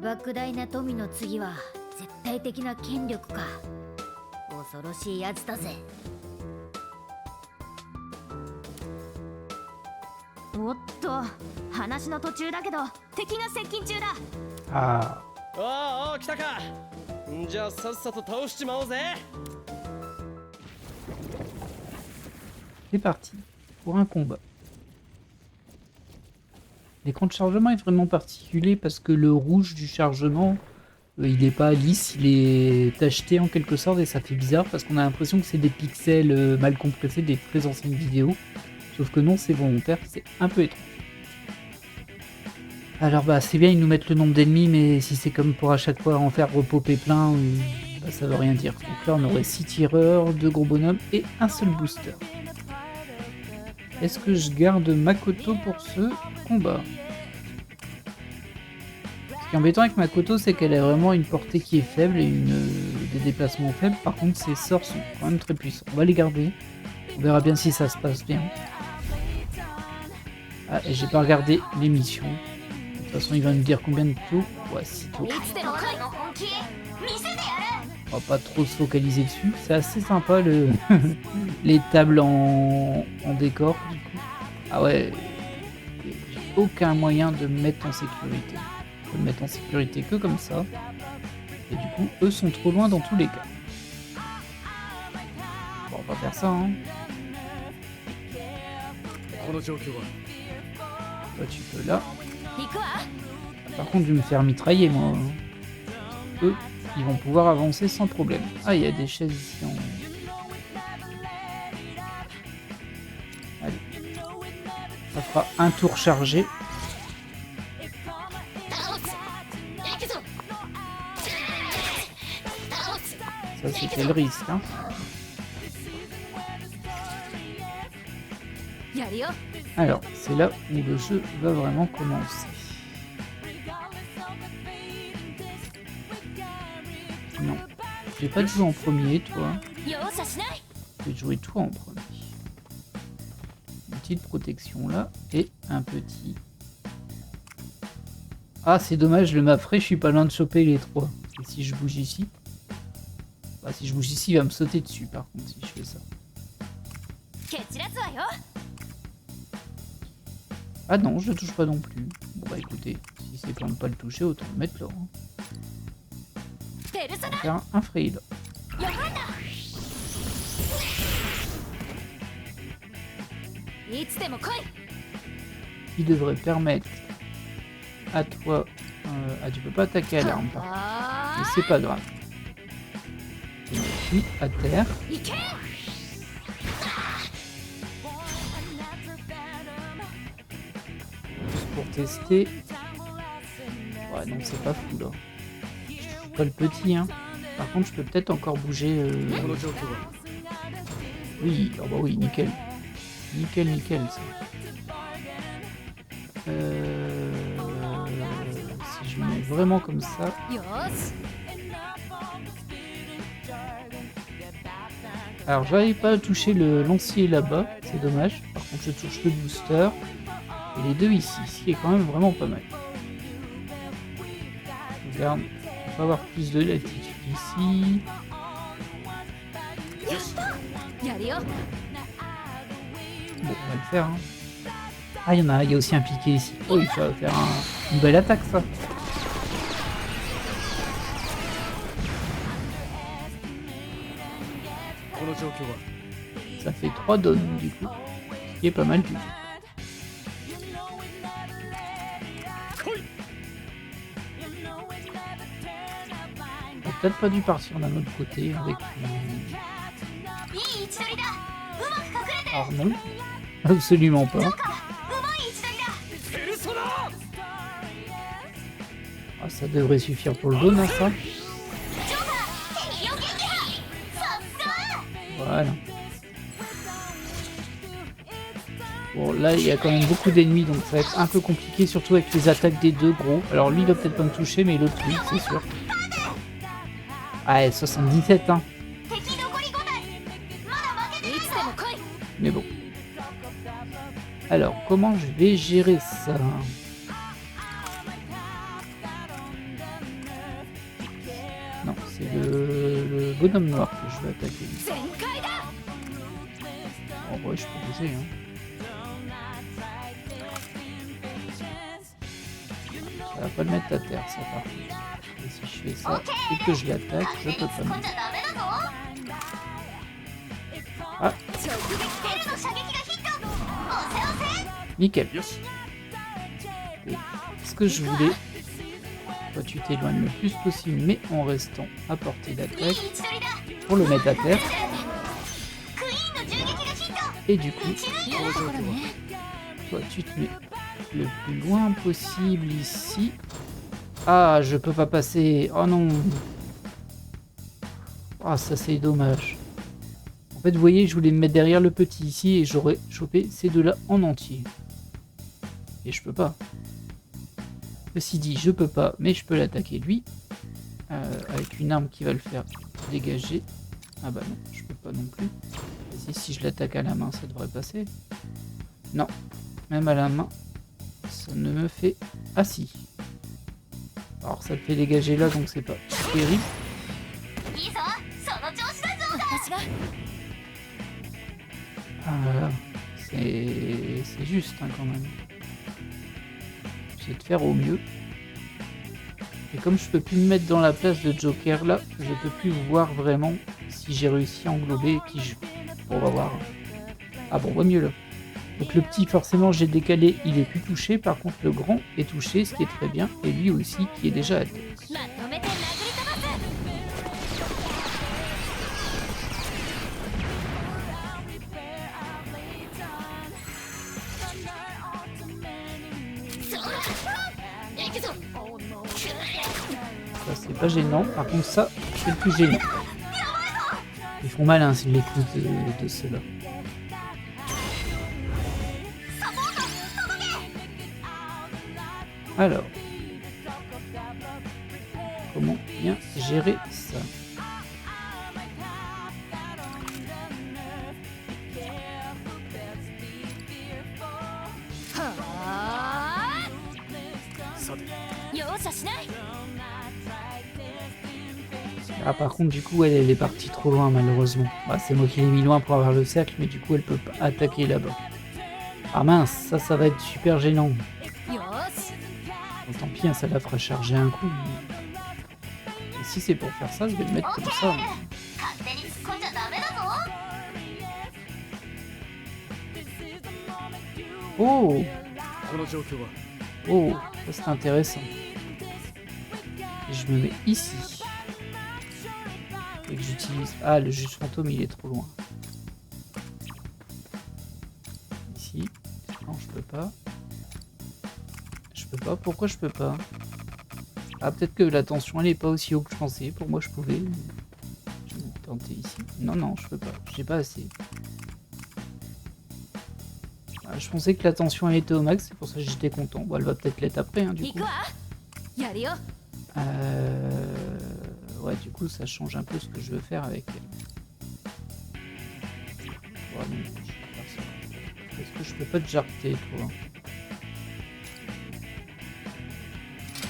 莫大な富の次は絶対的な権力か。恐ろしいやつだぜ。おっと、話の途中だけど敵が接近中だ。 Ah, ああ、来たか。じゃあさっさと倒しちまおうぜ。 c'est parti pour un combat. L'écran de chargement est vraiment particulier parce que le rouge du chargement, il n'est pas lisse, il est tacheté en quelque sorte et ça fait bizarre parce qu'on a l'impression que c'est des pixels mal compressés des très anciennes vidéos. Sauf que non, c'est volontaire, c'est un peu étrange. Alors bah c'est bien, ils nous mettent le nombre d'ennemis, mais si c'est comme pour à chaque fois en faire repopper plein, bah, ça veut rien dire. Donc là on aurait 6 tireurs, 2 gros bonhommes et un seul booster. Est-ce que je garde Makoto pour ce combat? Ce qui est embêtant avec Makoto, c'est qu'elle a vraiment une portée qui est faible et des déplacements faibles. Par contre ses sorts sont quand même très puissants. On va les garder. On verra bien si ça se passe bien. Ah, et j'ai pas regardé l'émission. De toute façon, il va nous dire combien de tours. Ouais, 6 tours. On va pas trop se focaliser dessus. C'est assez sympa les tables en décor. Du coup. Ah ouais, j'ai aucun moyen de me mettre en sécurité. Je peux me mettre en sécurité que comme ça. Et du coup, eux sont trop loin dans tous les cas. Bon, on va faire ça, hein. Toi, tu peux là. Par contre, je vais me faire mitrailler, moi. Eux, ils vont pouvoir avancer sans problème. Ah, il y a des chaises ici en... Allez. Ça fera un tour chargé. Ça, c'était le risque, hein. Alors, c'est là où le jeu va vraiment commencer. Non, je vais pas te jouer en premier, toi. Je vais te jouer toi en premier. Une petite protection là, et un petit... Ah, c'est dommage, le map frais, je suis pas loin de choper les trois. Et si je bouge ici... Bah, si je bouge ici, il va me sauter dessus, par contre, si je fais ça. Ah non, je le touche pas non plus. Bon bah écoutez, si c'est pour ne pas le toucher, autant le mettre là. Hein. On va faire un free là. Qui devrait permettre à toi... Ah, tu peux pas attaquer à l'arme par contre. Mais c'est pas grave. Je suis à terre. Pour tester. Ouais, non, c'est pas fou là. Je touche pas le petit, hein. Par contre, je peux peut-être encore bouger. Oui, oh bah oui, nickel. Nickel, nickel, ça. Si je me mets vraiment comme ça. Alors, j'arrive pas à toucher le lancier là-bas, c'est dommage. Par contre, je touche le booster. Et les deux ici, ce qui est quand même vraiment pas mal. Regarde, on va avoir plus de latitude ici. Bon, on va le faire. Hein. Ah, il y a aussi un piqué ici. Oh, il va faire une belle attaque, ça. Ça fait 3 donnes, du coup. Ce qui est pas mal du tout. Peut-être pas dû partir d'un autre côté avec... Alors non, absolument pas. Ah, ça devrait suffire pour le don, hein, ça. Voilà. Bon, là, il y a quand même beaucoup d'ennemis, donc ça va être un peu compliqué, surtout avec les attaques des deux gros. Alors lui, il va peut-être pas me toucher, mais l'autre, oui, c'est sûr. Ah, 77, hein. Mais bon. Alors, comment je vais gérer ça? Non, c'est le bonhomme noir que je vais attaquer. En vrai, je peux bouger, hein. Ça va pas le mettre à terre, ça, par contre. Et si je fais ça et que je l'attaque, je peux pas mettre. Ah. Nickel. Et ce que je voulais, toi tu t'éloignes le plus possible, mais en restant à portée d'attaque pour le mettre à terre. Et du coup, toi tu te mets le plus loin possible ici. Ah, je peux pas passer. Oh non. Ah, ça c'est dommage. En fait, vous voyez, je voulais me mettre derrière le petit ici et j'aurais chopé ces deux-là en entier. Et je peux pas. Ceci dit, je peux pas, mais je peux l'attaquer lui. Avec une arme qui va le faire dégager. Ah bah non, je peux pas non plus. Si je l'attaque à la main, ça devrait passer. Non, même à la main, ça ne me fait... Ah si. Alors ça te fait dégager là, donc c'est pas terrible. Ah voilà, c'est juste hein, quand même. J'essaie de faire au mieux. Et comme je peux plus me mettre dans la place de Joker là, je peux plus voir vraiment si j'ai réussi à englober qui je... Bon, on va voir. Ah bon, on voit mieux là. Donc le petit, forcément, j'ai décalé, il est plus touché. Par contre, le grand est touché, ce qui est très bien. Et lui aussi, qui est déjà à terre. Ça, c'est pas gênant. Par contre, ça, c'est le plus gênant. Ils font mal, hein, les coups de ceux-là. Alors, comment bien gérer ça? Ah, par contre, du coup, elle est partie trop loin, malheureusement. Bah, c'est moi qui l'ai mis loin pour avoir le cercle, mais du coup, elle peut pas attaquer là-bas. Ah mince, ça va être super gênant. Bon, tant pis, hein, ça la fera charger un coup. Et si c'est pour faire ça, je vais le mettre comme ça. Oh! Oh, ça c'est intéressant. Et je me mets ici. Et que j'utilise... Ah, le juge fantôme, il est trop loin. Ici. Non, je peux pas. Je peux pas. Pourquoi je peux pas? Ah, peut-être que la tension, elle est pas aussi haute que je pensais. Pour moi, je pouvais. Je vais tenter ici. Non, non, je peux pas. J'ai pas assez. Ah, je pensais que la tension, elle était au max. C'est pour ça que j'étais content. Bon, elle va peut-être l'être après, hein, du coup. Ouais, du coup, ça change un peu ce que je veux faire avec elle. Ouais, non, je vais faire ça. Est-ce que je peux pas te jarter, toi?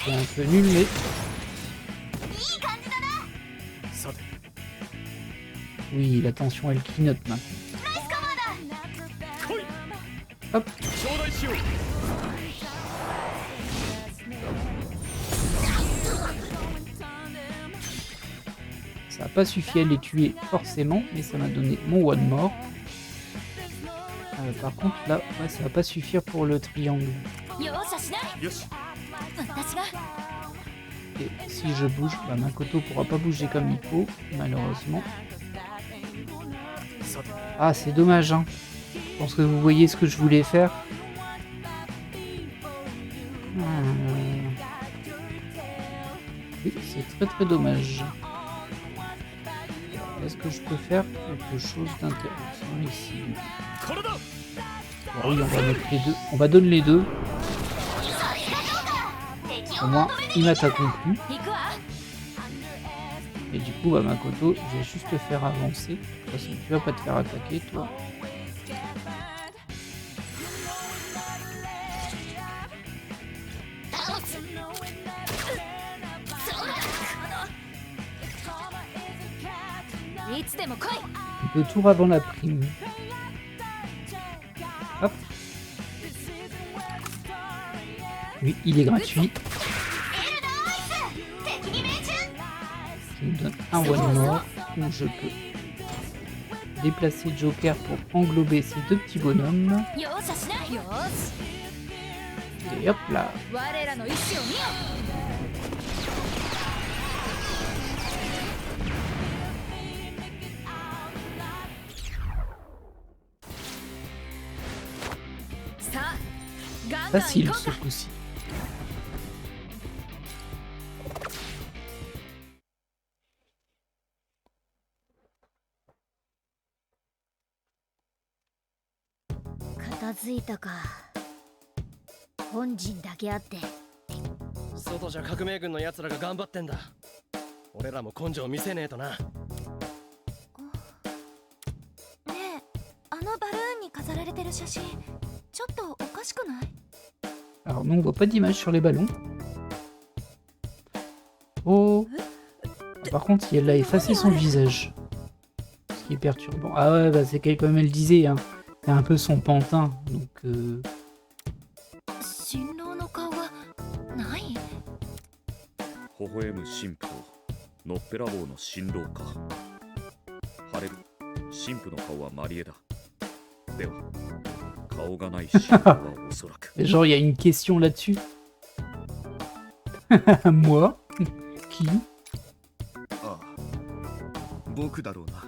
C'est un peu nul, mais... Oui, la tension, elle clignote maintenant. Hop. Ça n'a pas suffi à les tuer forcément, mais ça m'a donné mon one more. Par contre là, ouais, ça va pas suffire pour le triangle. Et si je bouge, bah, Makoto pourra pas bouger comme il faut, malheureusement. Ah, c'est dommage, hein. Je pense que vous voyez ce que je voulais faire. Oui, c'est très très dommage. Est-ce que je peux faire quelque chose d'intéressant ici? Bon, oui, on va mettre les deux. On va donner les deux. Au moins, ils m'attaqueront plus. Et du coup, bah, Makoto, je vais juste te faire avancer. De toute façon, tu vas pas te faire attaquer, toi. Deux tours avant la prime. Hop. Oui, il est gratuit. Ça me donne un one more où je peux déplacer Joker pour englober ces deux petits bonhommes. Et hop là. facile ce coup-ci.片付いたか。本陣だけあって外じゃ革命軍の奴らが頑張ってんだ。俺らも根性見せねえとな。ねえ、あのバルーンに飾られてる写真ちょっとおかしくない？ Alors non, on voit pas d'image sur les ballons. Oh. Par contre, elle a effacé son visage. Ce qui est perturbant. Ah ouais, bah c'est comme elle disait, hein. C'est un peu son pantin, donc 新郎の顔がない？微笑む神父とのっぺらぼうの新郎か。晴れる神父の顔はマリエだ。では顔がない新郎はおそらく。 genre il y a une question là-dessus. Moi? Qui? ああ、僕だろうな。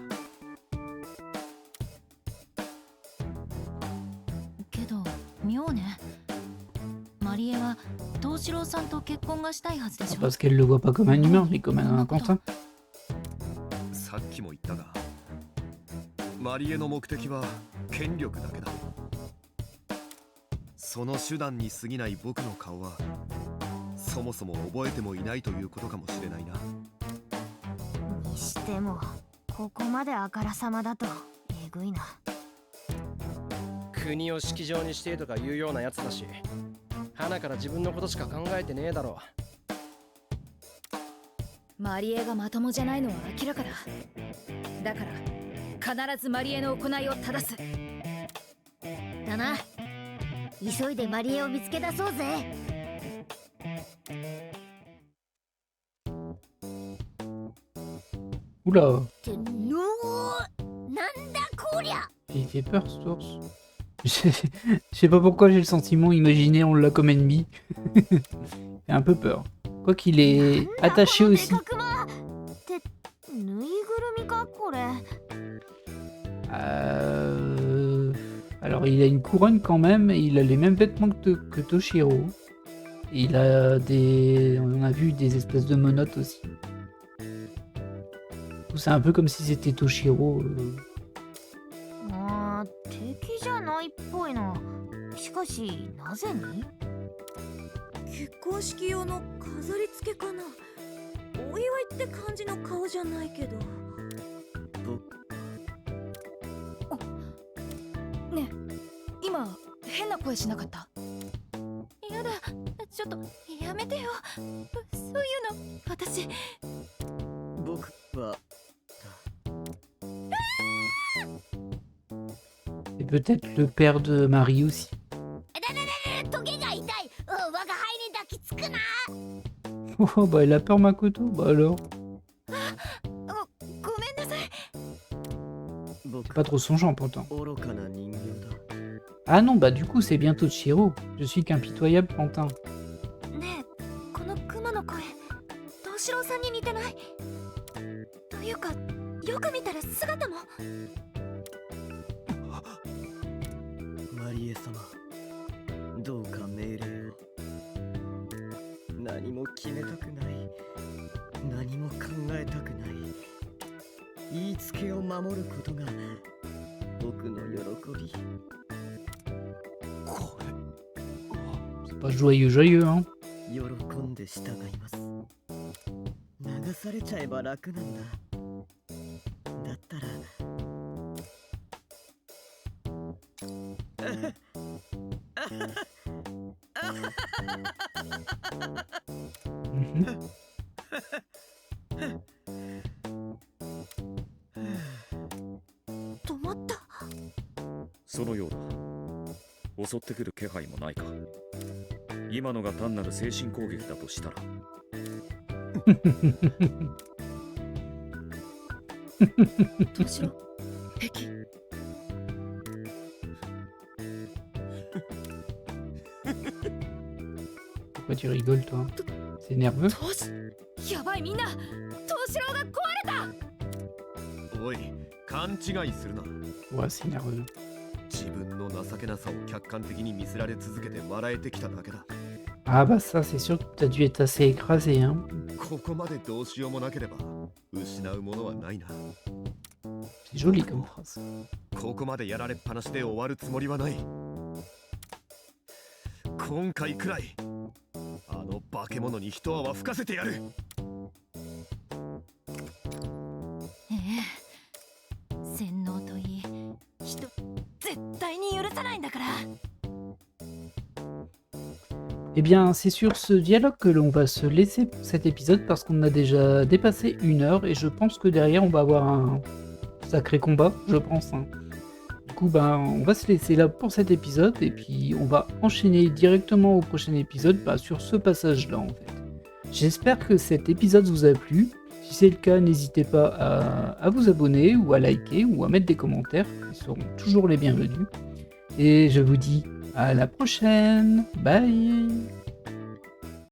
けど妙ね。マリエは東四郎さんと結婚がしたいはずでしょ。 Parce qu'elle le voit pas comme un humain, mais comme un pantin. さっきも言ったが、マリエの目的は権力だけだ。その手段に過ぎない僕の顔はそもそも覚えてもいないということかもしれないな。にしてもここまであからさまだとえぐいな。国を式場にしてとか言うようなやつだし、花から自分のことしか考えてねえだろ。マリエがまともじゃないのは明らかだ。だから必ずマリエの行いを正す。だな。急いでマリエを見つけ出そうぜ。Oula, ってのなんだこりゃ。 il fait peur ce torse. Je sais pas pourquoi j'ai le sentiment imaginé on l'a comme ennemi. J'ai un peu peur. Quoi qu'il est attaché aussi. ってぬいぐるみかこれ。Alors il a une couronne quand même, et il a les mêmes vêtements que Toshiro. Et il a des... On a vu des espèces de menottes aussi. C'est un peu comme si c'était Toshiro. あー、敵じゃないっぽいな。しかしなぜに？結婚式用の飾り付けかな。お祝いって感じの顔じゃないけど。ねえ、今変な声しなかった？やだ、ちょっとやめてよ。そういうの私。僕は C'est peut-être le père de Marie aussi. トゲが痛い。我が輩に抱きつくな。 Oh bah elle a peur Makoto, bah alors. ごめんなさい。 C'est pas trop son genre pourtant. 愚かな人形だ。 Ah non, bah du coup c'est bien Toshiro. Je suis qu'impitoyable pantin. ねえ、このクマの声、東四郎さんに似てない？というか、よく見たら姿も。マリエ様、どうか命令を。何も決めたくない。何も考えたくない。言いつけを守ることが僕の喜び。これ C'est pas joyeux, hein. 喜んで従います。流されちゃえば楽なんだ。だったら止まった。そのようだ。襲ってくる気配もないか。今のが単なる精神攻撃だとしたら。年郎、平気？ Pourquoi tu rigoles toi? C'est nerveux? やばい、みんな東四郎が壊れた。おい、勘違いするな。Ouais, c'est nerveux. 自分の情けなさを客観的に見せられ続けて笑えてきただけだ。 Ah bah ça, c'est sûr que t'as dû être assez écrasé, hein. ここまでどうしようもなければ失うものはないな。 C'est joli comme phrase. ここまでやられっぱなしで終わるつもりはない。今回くらいあの化け物に一泡吹かせてやる。ええ、洗脳といい人絶対に許さないんだから。 Eh bien, c'est sur ce dialogue que l'on va se laisser pour cet épisode parce qu'on a déjà dépassé 1 heure et je pense que derrière on va avoir un sacré combat, je pense, hein. Du coup, ben, on va se laisser là pour cet épisode et puis on va enchaîner directement au prochain épisode sur ce passage-là en fait. J'espère que cet épisode vous a plu. Si c'est le cas, n'hésitez pas à vous abonner ou à liker ou à mettre des commentaires, ils seront toujours les bienvenus. Et je vous dis à la prochaine, bye.